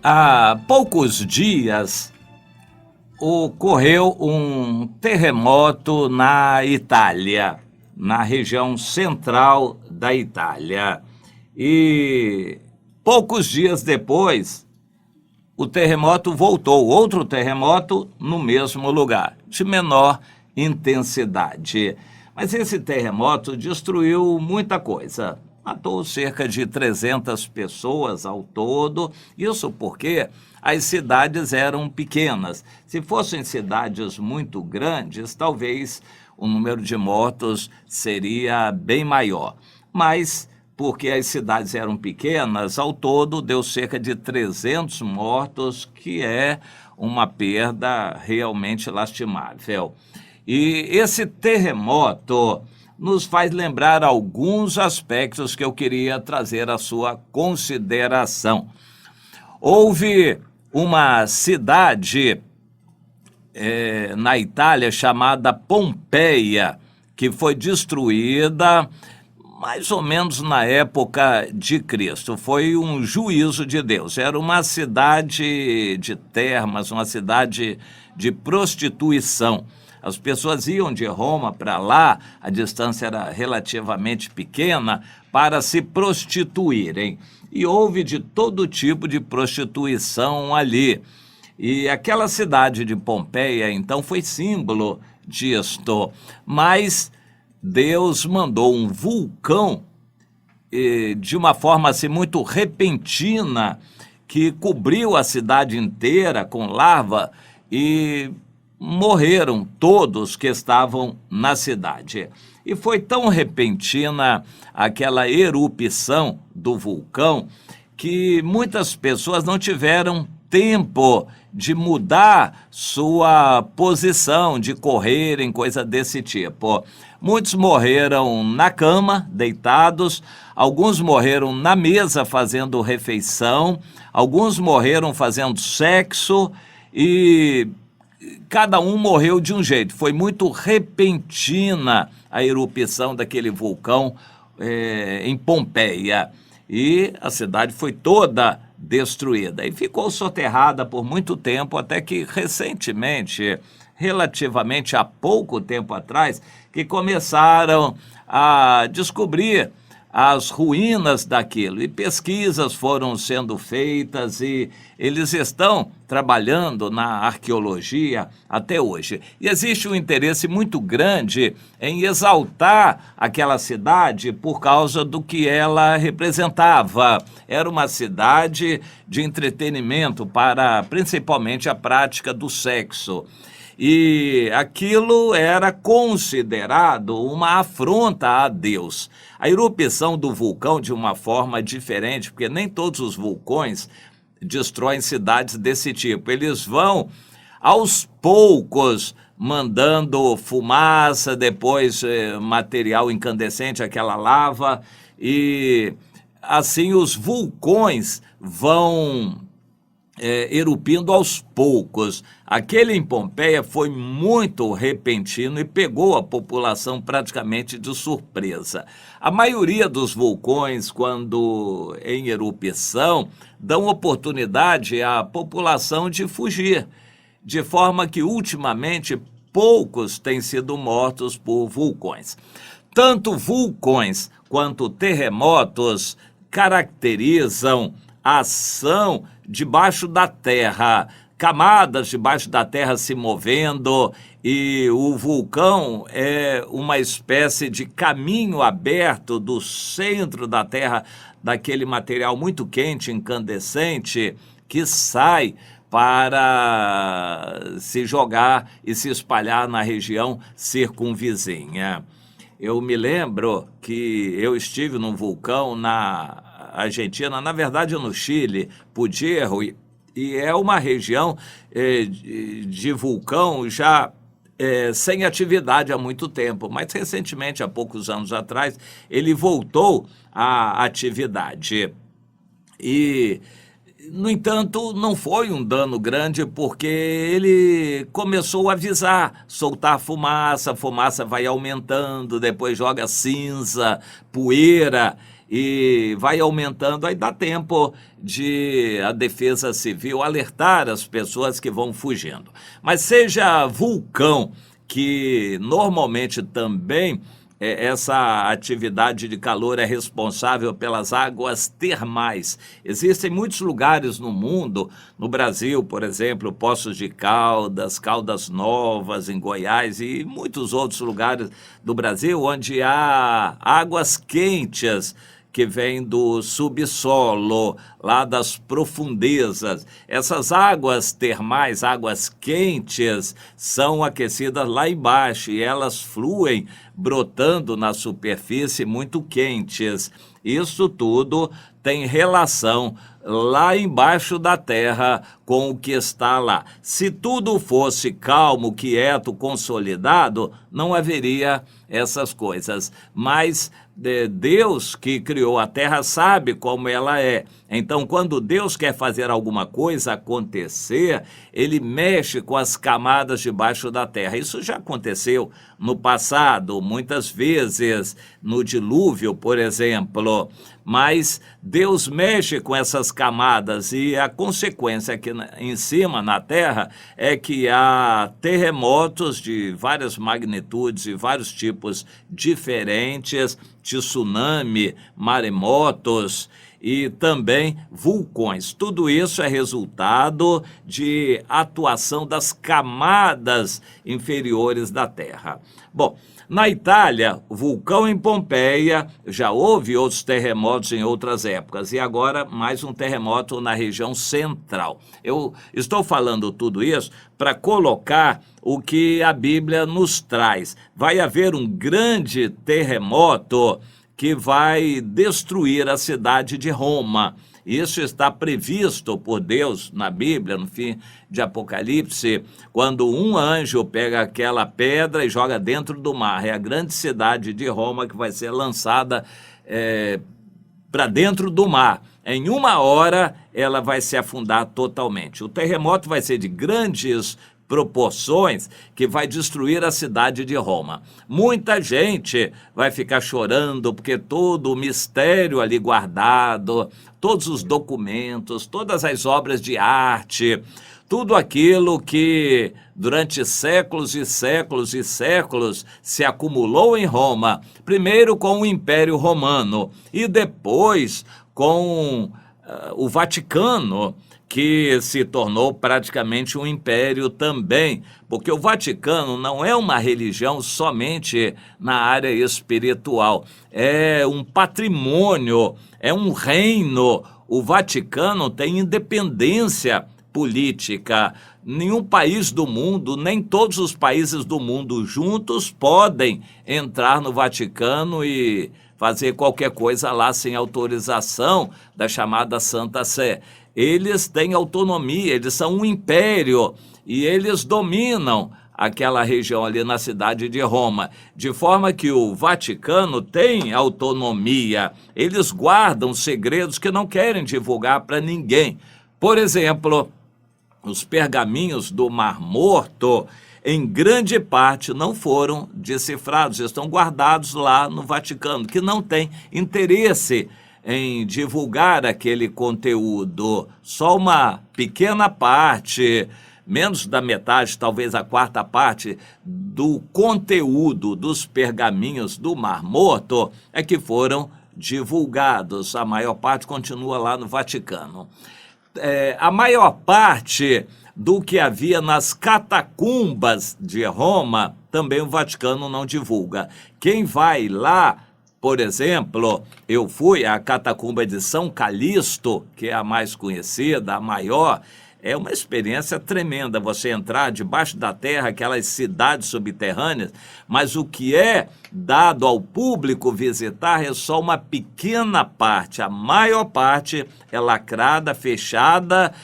Há poucos dias ocorreu um terremoto na Itália, na região central da Itália. E poucos dias depois, o terremoto voltou, outro terremoto no mesmo lugar, de menor intensidade. Mas esse terremoto destruiu muita coisa. Matou cerca de 300 pessoas ao todo, isso porque as cidades eram pequenas. Se fossem cidades muito grandes, talvez o número de mortos seria bem maior. Mas, porque as cidades eram pequenas, ao todo deu cerca de 300 mortos, que é uma perda realmente lastimável. E esse terremoto nos faz lembrar alguns aspectos que eu queria trazer à sua consideração. Houve uma cidade na Itália chamada Pompeia, que foi destruída mais ou menos na época de Cristo. Foi um juízo de Deus. Era uma cidade de termas, uma cidade de prostituição. As pessoas iam de Roma para lá, a distância era relativamente pequena, para se prostituírem. E houve de todo tipo de prostituição ali. E aquela cidade de Pompeia, então, foi símbolo disto. Mas Deus mandou um vulcão de uma forma assim muito repentina, que cobriu a cidade inteira com lava e morreram todos que estavam na cidade. E foi tão repentina aquela erupção do vulcão que muitas pessoas não tiveram tempo de mudar sua posição, de correrem, coisa desse tipo. Muitos morreram na cama, deitados, alguns morreram na mesa fazendo refeição, alguns morreram fazendo sexo e cada um morreu de um jeito. Foi muito repentina a erupção daquele vulcão em Pompeia. E a cidade foi toda destruída. E ficou soterrada por muito tempo, até que recentemente, relativamente há pouco tempo atrás, que começaram a descobrir as ruínas daquilo, e pesquisas foram sendo feitas e eles estão trabalhando na arqueologia até hoje. E existe um interesse muito grande em exaltar aquela cidade por causa do que ela representava. Era uma cidade de entretenimento para principalmente a prática do sexo. E aquilo era considerado uma afronta a Deus. A erupção do vulcão de uma forma diferente, porque nem todos os vulcões destroem cidades desse tipo. Eles vão, aos poucos, mandando fumaça, depois material incandescente, aquela lava, e assim os vulcões vão erupindo aos poucos. Aquele em Pompeia foi muito repentino e pegou a população praticamente de surpresa. A maioria dos vulcões, quando em erupção, dão oportunidade à população de fugir, de forma que ultimamente poucos têm sido mortos por vulcões. Tanto vulcões quanto terremotos caracterizam a ação debaixo da terra, camadas debaixo da terra se movendo, e o vulcão é uma espécie de caminho aberto do centro da terra, daquele material muito quente, incandescente, que sai para se jogar e se espalhar na região circunvizinha. Eu me lembro que eu estive num vulcão na Argentina, na verdade no Chile, Pujerro, e é uma região de vulcão já sem atividade há muito tempo, mas recentemente, há poucos anos atrás, ele voltou à atividade. E No entanto, não foi um dano grande porque ele começou a avisar, soltar fumaça, a fumaça vai aumentando, depois joga cinza, poeira e vai aumentando. Aí dá tempo de a Defesa Civil alertar as pessoas que vão fugindo. Mas seja vulcão, que normalmente também essa atividade de calor é responsável pelas águas termais. Existem muitos lugares no mundo, no Brasil, por exemplo, Poços de Caldas, Caldas Novas, em Goiás e muitos outros lugares do Brasil, onde há águas quentes que vêm do subsolo, lá das profundezas. Essas águas termais, águas quentes, são aquecidas lá embaixo e elas fluem brotando na superfície muito quentes. Isso tudo tem relação lá embaixo da terra com o que está lá. Se tudo fosse calmo, quieto, consolidado, não haveria essas coisas. Mas Deus que criou a terra sabe como ela é. Então, quando Deus quer fazer alguma coisa acontecer, ele mexe com as camadas debaixo da terra. Isso já aconteceu no passado, muitas vezes, no dilúvio, por exemplo. Mas Deus mexe com essas camadas e a consequência aqui em cima, na terra, é que há terremotos de várias magnitudes e vários tipos diferentes, tsunami, maremotos e também vulcões. Tudo isso é resultado de atuação das camadas inferiores da Terra. Bom, na Itália, o vulcão em Pompeia, já houve outros terremotos em outras épocas, e agora mais um terremoto na região central. Eu estou falando tudo isso para colocar o que a Bíblia nos traz. Vai haver um grande terremoto que vai destruir a cidade de Roma. Isso está previsto por Deus na Bíblia, no fim de Apocalipse, quando um anjo pega aquela pedra e joga dentro do mar. É a grande cidade de Roma que vai ser lançada para dentro do mar. Em 1 hora, ela vai se afundar totalmente. O terremoto vai ser de grandes proporções, que vai destruir a cidade de Roma. Muita gente vai ficar chorando porque todo o mistério ali guardado, todos os documentos, todas as obras de arte, tudo aquilo que durante séculos e séculos e séculos se acumulou em Roma, primeiro com o Império Romano e depois com o Vaticano, que se tornou praticamente um império também, porque o Vaticano não é uma religião somente na área espiritual, é um patrimônio, é um reino. O Vaticano tem independência política. Nenhum país do mundo, nem todos os países do mundo juntos podem entrar no Vaticano e fazer qualquer coisa lá sem autorização da chamada Santa Sé. Eles têm autonomia, eles são um império e eles dominam aquela região ali na cidade de Roma, de forma que o Vaticano tem autonomia, eles guardam segredos que não querem divulgar para ninguém. Por exemplo, os pergaminhos do Mar Morto, em grande parte, não foram decifrados, estão guardados lá no Vaticano, que não tem interesse em divulgar aquele conteúdo. Só uma pequena parte, menos da metade, talvez a quarta parte do conteúdo dos pergaminhos do Mar Morto é que foram divulgados. A maior parte continua lá no Vaticano. A maior parte do que havia nas catacumbas de Roma, também o Vaticano não divulga. Quem vai lá, por exemplo, eu fui à catacumba de São Calixto, que é a mais conhecida, a maior. É uma experiência tremenda você entrar debaixo da terra, aquelas cidades subterrâneas, mas o que é dado ao público visitar é só uma pequena parte. A maior parte é lacrada, fechada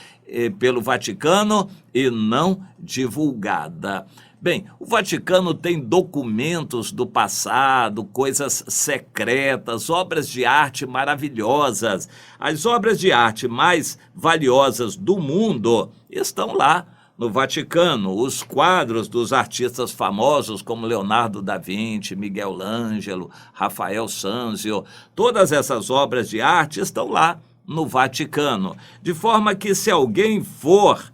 pelo Vaticano e não divulgada. Bem, o Vaticano tem documentos do passado, coisas secretas, obras de arte maravilhosas. As obras de arte mais valiosas do mundo estão lá no Vaticano. Os quadros dos artistas famosos como Leonardo da Vinci, Miguel Ângelo, Rafael Sanzio, todas essas obras de arte estão lá no Vaticano. De forma que, se alguém for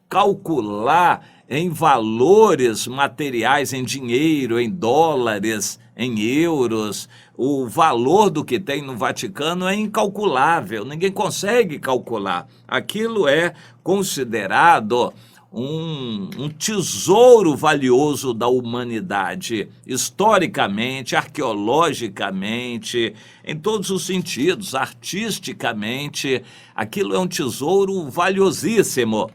calcular em valores materiais, em dinheiro, em dólares, em euros, o valor do que tem no Vaticano é incalculável, ninguém consegue calcular. Aquilo é considerado um tesouro valioso da humanidade, historicamente, arqueologicamente, em todos os sentidos, artisticamente, aquilo é um tesouro valiosíssimo.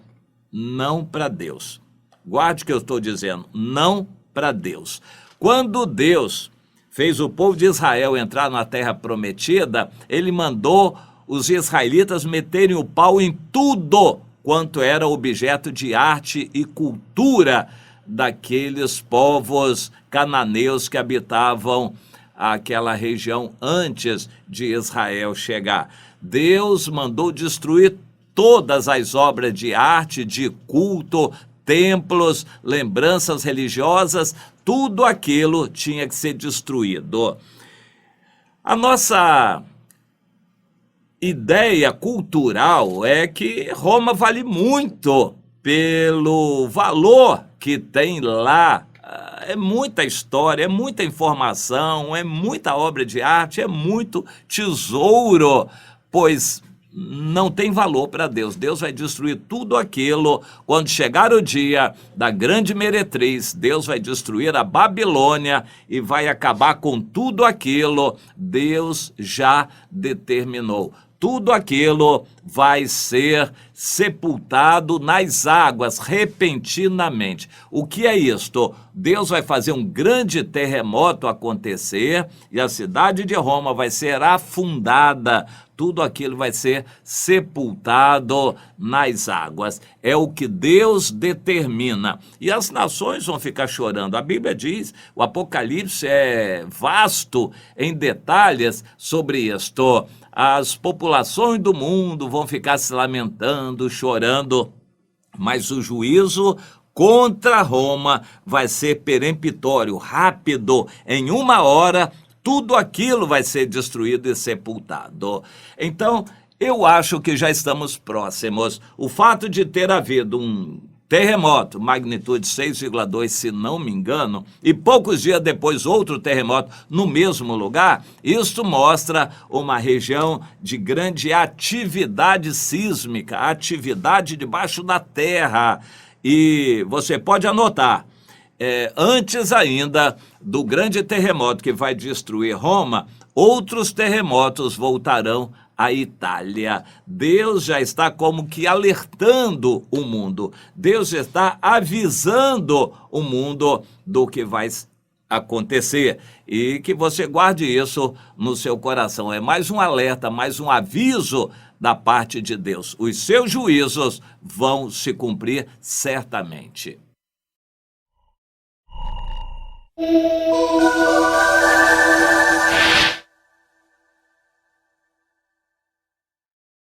Não para Deus. Guarde o que eu estou dizendo, não para Deus. Quando Deus fez o povo de Israel entrar na terra prometida, ele mandou os israelitas meterem o pau em tudo quanto era objeto de arte e cultura daqueles povos cananeus que habitavam aquela região antes de Israel chegar. Deus mandou destruir todas as obras de arte, de culto, templos, lembranças religiosas, tudo aquilo tinha que ser destruído. A nossa ideia cultural é que Roma vale muito pelo valor que tem lá. É muita história, é muita informação, é muita obra de arte, é muito tesouro, pois não tem valor para Deus. Deus vai destruir tudo aquilo. Quando chegar o dia da grande meretriz, Deus vai destruir a Babilônia e vai acabar com tudo aquilo. Deus já determinou. Tudo aquilo vai ser sepultado nas águas repentinamente. O que é isto? Deus vai fazer um grande terremoto acontecer e a cidade de Roma vai ser afundada. Tudo aquilo vai ser sepultado nas águas. É o que Deus determina. E as nações vão ficar chorando. A Bíblia diz, o Apocalipse é vasto em detalhes sobre isto. As populações do mundo vão ficar se lamentando, chorando, mas o juízo contra Roma vai ser peremptório, rápido, em 1 hora, tudo aquilo vai ser destruído e sepultado. Então, eu acho que já estamos próximos. O fato de ter havido um terremoto, magnitude 6,2, se não me engano, e poucos dias depois outro terremoto no mesmo lugar, isso mostra uma região de grande atividade sísmica, atividade debaixo da terra. E você pode anotar, antes ainda do grande terremoto que vai destruir Roma, outros terremotos voltarão à Itália. Deus já está como que alertando o mundo. Deus está avisando o mundo do que vai acontecer. E que você guarde isso no seu coração. É mais um alerta, mais um aviso da parte de Deus. Os seus juízos vão se cumprir certamente.